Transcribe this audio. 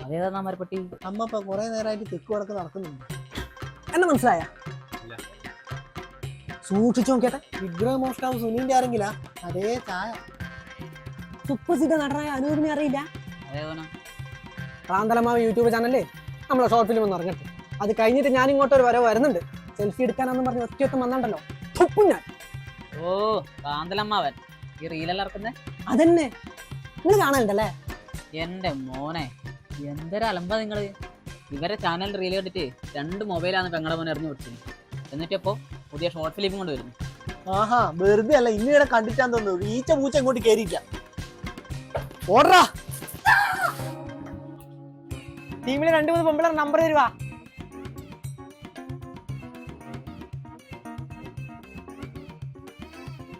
അതേതാ നാമരപ്പെട്ടി? അമ്മ ഇപ്പൊ കുറെ നേരമായിട്ട് തെക്ക് വടക്ക് നടക്കുന്നുണ്ട്. എന്നെ മനസ്സിലായ? സൂക്ഷിച്ചു നോക്കിയാട്ടെ. വിഗ്രഹമോഷ്ടാവ് സുനീന്റെ ആരെങ്കിലാ? അതേ ചായ. സുപ്രസിദ്ധ നടനായ അനൂപിനെ അറിയില്ല? അതേതാ? റാന്തലമാവ് യൂട്യൂബ് ചാനലില് നമ്മളെ ഷോർട്ട് ഫിലിം ഒന്ന് ഇറങ്ങട്ടെ. അത് കഴിഞ്ഞിട്ട് ഞാൻ ഇങ്ങോട്ട് ഒരു വരവ് വരുന്നുണ്ട്. സെൽഫി എടുക്കാനെന്ന് പറഞ്ഞ് ഒറ്റയൊറ്റം വന്നിട്ടുണ്ടല്ലോ, ഞാൻ. ഓ, റാന്തലമ്മാവൻ ഈ റീലെല്ലാം ഇറക്കുന്നേ? അതന്നെ, നിങ്ങൾ കാണലുണ്ടല്ലേ? എന്റെ മോനെ, എന്തൊരു അലമ്പാ നിങ്ങള്. ഇവരെ ചാനൽ റീൽ കണ്ടിട്ട് 2 മൊബൈലാണ് പെങ്ങളെ മോനെ എറിഞ്ഞു വിട്ടത്. എന്നിട്ടിപ്പോ പുതിയ ഷോർട്ട് ഫിലിം കൊണ്ട് വരുന്നു. ആഹാ, വെറുതെ അല്ല, ഇന്നിവിടെ കണ്ടിട്ടാന്ന് തോന്നുന്നു. ഈച്ച പൂച്ച ഇങ്ങോട്ട് കേറിയില്ല. ഓടാ, ടീമിലെ 2-3 പെമ്പിളർ നമ്പർ തരുവാ.